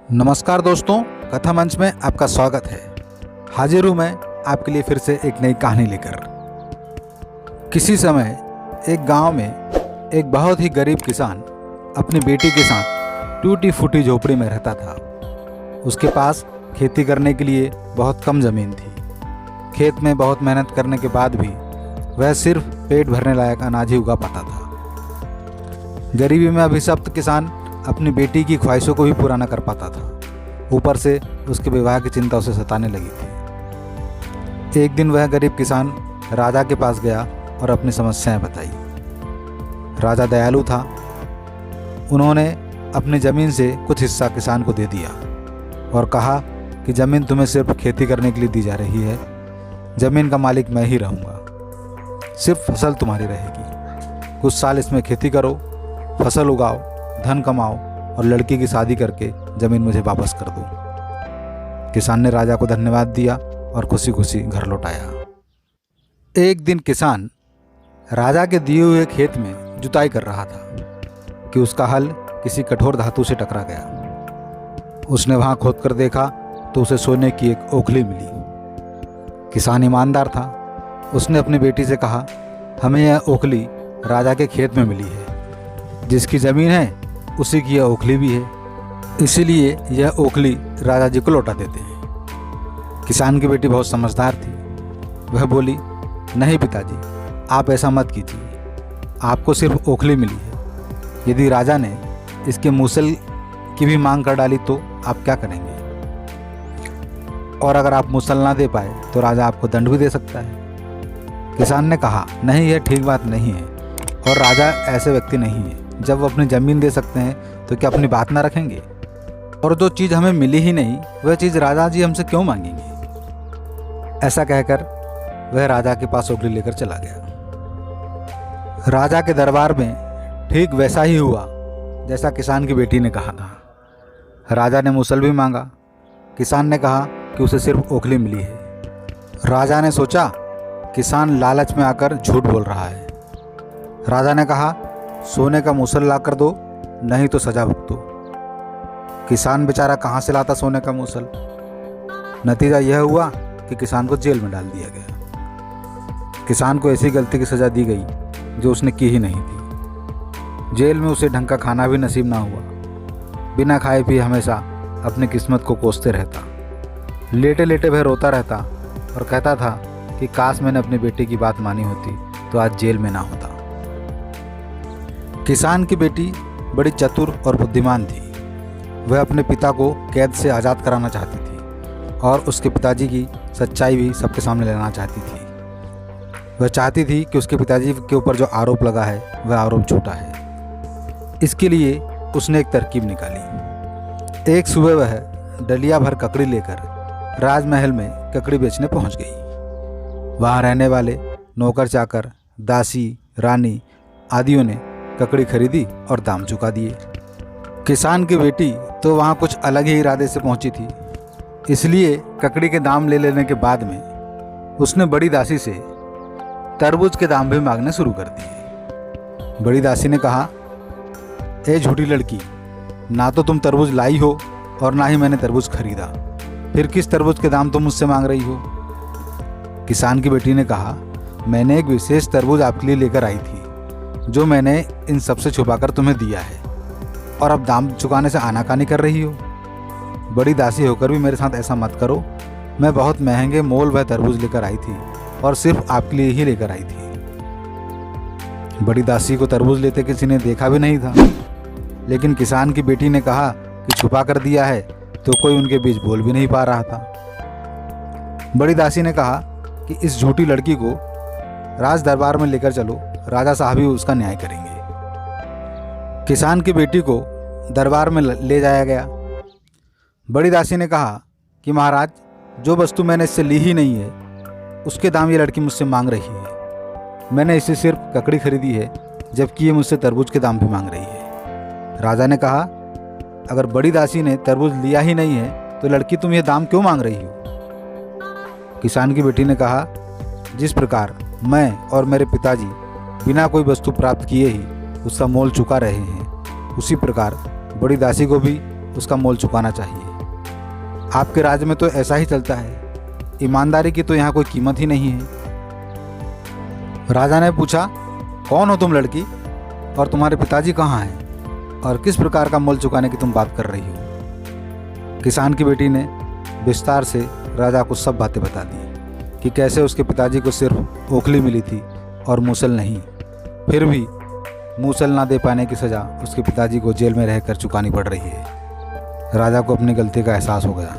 नमस्कार दोस्तों, कथा मंच में आपका स्वागत है। हाजिर हूँ मैं आपके लिए फिर से एक नई कहानी लेकर। किसी समय एक गांव में एक बहुत ही गरीब किसान अपनी बेटी के साथ टूटी फूटी झोपड़ी में रहता था। उसके पास खेती करने के लिए बहुत कम ज़मीन थी। खेत में बहुत मेहनत करने के बाद भी वह सिर्फ पेट भरने लायक अनाज ही उगा पाता था। गरीबी में अभिशप्त किसान अपनी बेटी की ख्वाहिशों को भी पूरा न कर पाता था। ऊपर से उसके विवाह की चिंता उसे सताने लगी थी। एक दिन वह गरीब किसान राजा के पास गया और अपनी समस्याएं बताई। राजा दयालु था। उन्होंने अपनी ज़मीन से कुछ हिस्सा किसान को दे दिया और कहा कि ज़मीन तुम्हें सिर्फ खेती करने के लिए दी जा रही है। ज़मीन का मालिक मैं ही रहूँगा, सिर्फ फसल तुम्हारी रहेगी। कुछ साल इसमें खेती करो, फसल उगाओ, धन कमाओ और लड़की की शादी करके ज़मीन मुझे वापस कर दो। किसान ने राजा को धन्यवाद दिया और खुशी खुशी घर लौट आया। एक दिन किसान राजा के दिए हुए खेत में जुताई कर रहा था कि उसका हल किसी कठोर धातु से टकरा गया। उसने वहाँ खोद कर देखा तो उसे सोने की एक ओखली मिली। किसान ईमानदार था। उसने अपनी बेटी से कहा, हमें यह ओखली राजा के खेत में मिली है। जिसकी ज़मीन है उसी की यह ओखली भी है, इसीलिए यह ओखली राजा जी को लौटा देते हैं। किसान की बेटी बहुत समझदार थी। वह बोली, नहीं पिताजी, आप ऐसा मत कीजिए। आपको सिर्फ ओखली मिली है। यदि राजा ने इसके मूसल की भी मांग कर डाली तो आप क्या करेंगे? और अगर आप मूसल ना दे पाए तो राजा आपको दंड भी दे सकता है। किसान ने कहा, नहीं, यह ठीक बात नहीं है और राजा ऐसे व्यक्ति नहीं है। जब वो अपनी ज़मीन दे सकते हैं तो क्या अपनी बात ना रखेंगे? और जो चीज़ हमें मिली ही नहीं वह चीज़ राजा जी हमसे क्यों मांगेंगे? ऐसा कहकर वह राजा के पास ओखली लेकर चला गया। राजा के दरबार में ठीक वैसा ही हुआ जैसा किसान की बेटी ने कहा था। राजा ने मूसल भी मांगा। किसान ने कहा कि उसे सिर्फ ओखली मिली है। राजा ने सोचा किसान लालच में आकर झूठ बोल रहा है। राजा ने कहा, सोने का मूसल ला कर दो, नहीं तो सजा भुगतो। किसान बेचारा कहाँ से लाता सोने का मूसल? नतीजा यह हुआ कि किसान को जेल में डाल दिया गया। किसान को ऐसी गलती की सज़ा दी गई जो उसने की ही नहीं थी। जेल में उसे ढंग का खाना भी नसीब ना हुआ। बिना खाए पिए हमेशा अपनी किस्मत को कोसते रहता। लेटे लेटे वह रोता रहता और कहता था कि काश मैंने अपनी बेटी की बात मानी होती तो आज जेल में ना होता। किसान की बेटी बड़ी चतुर और बुद्धिमान थी। वह अपने पिता को कैद से आज़ाद कराना चाहती थी और उसके पिताजी की सच्चाई भी सबके सामने लाना चाहती थी। वह चाहती थी कि उसके पिताजी के ऊपर जो आरोप लगा है वह आरोप झूठा है। इसके लिए उसने एक तरकीब निकाली। एक सुबह वह डलिया भर ककड़ी लेकर राजमहल में ककड़ी बेचने पहुंच गई। वहाँ रहने वाले नौकर चाकर, दासी, रानी आदियों ने ककड़ी खरीदी और दाम चुका दिए। किसान की बेटी तो वहाँ कुछ अलग ही इरादे से पहुंची थी, इसलिए ककड़ी के दाम ले लेने के बाद में उसने बड़ी दासी से तरबूज के दाम भी मांगने शुरू कर दिए। बड़ी दासी ने कहा, ए झूठी लड़की, ना तो तुम तरबूज लाई हो और ना ही मैंने तरबूज खरीदा, फिर किस तरबूज के दाम तुम मुझसे मांग रही हो? किसान की बेटी ने कहा, मैंने एक विशेष तरबूज आपके लिए लेकर आई थी जो मैंने इन सबसे छुपाकर तुम्हें दिया है और अब दाम चुकाने से आनाकानी कर रही हो। बड़ी दासी होकर भी मेरे साथ ऐसा मत करो। मैं बहुत महंगे मोल वह तरबूज लेकर आई थी और सिर्फ आपके लिए ही लेकर आई थी। बड़ी दासी को तरबूज लेते किसी ने देखा भी नहीं था, लेकिन किसान की बेटी ने कहा कि छुपा कर दिया है तो कोई उनके बीच बोल भी नहीं पा रहा था। बड़ी दासी ने कहा कि इस झूठी लड़की को राज दरबार में लेकर चलो, राजा साहब ही उसका न्याय करेंगे। किसान की बेटी को दरबार में ले जाया गया। बड़ी दासी ने कहा कि महाराज, जो वस्तु मैंने इससे ली ही नहीं है उसके दाम ये लड़की मुझसे मांग रही है। मैंने इससे सिर्फ ककड़ी खरीदी है जबकि ये मुझसे तरबूज के दाम भी मांग रही है। राजा ने कहा, अगर बड़ी दासी ने तरबूज लिया ही नहीं है तो लड़की तुम ये दाम क्यों मांग रही हो? किसान की बेटी ने कहा, जिस प्रकार मैं और मेरे पिताजी बिना कोई वस्तु प्राप्त किए ही उसका मोल चुका रहे हैं, उसी प्रकार बड़ी दासी को भी उसका मोल चुकाना चाहिए। आपके राज्य में तो ऐसा ही चलता है, ईमानदारी की तो यहाँ कोई कीमत ही नहीं है। राजा ने पूछा, कौन हो तुम लड़की, और तुम्हारे पिताजी कहाँ हैं, और किस प्रकार का मोल चुकाने की तुम बात कर रही हो। किसान की बेटी ने विस्तार से राजा को सब बातें बता दी कि कैसे उसके पिताजी को सिर्फ ओखली मिली थी और मूसल नहीं, फिर भी मूसल ना दे पाने की सज़ा उसके पिताजी को जेल में रहकर चुकानी पड़ रही है। राजा को अपनी गलती का एहसास हो गया।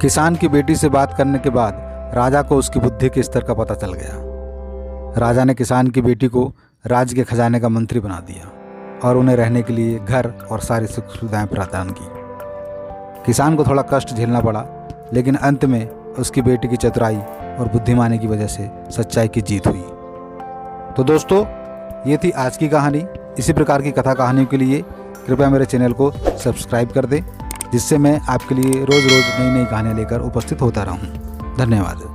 किसान की बेटी से बात करने के बाद राजा को उसकी बुद्धि के स्तर का पता चल गया। राजा ने किसान की बेटी को राज्य के खजाने का मंत्री बना दिया और उन्हें रहने के लिए घर और सारी सुख सुविधाएं प्रदान की। किसान को थोड़ा कष्ट झेलना पड़ा, लेकिन अंत में उसकी बेटी की चतुराई और बुद्धिमानी की वजह से सच्चाई की जीत हुई। तो दोस्तों, ये थी आज की कहानी। इसी प्रकार की कथा कहानियों के लिए कृपया मेरे चैनल को सब्सक्राइब कर दें, जिससे मैं आपके लिए रोज़ रोज़ नई नई कहानियाँ लेकर उपस्थित होता रहूँ। धन्यवाद।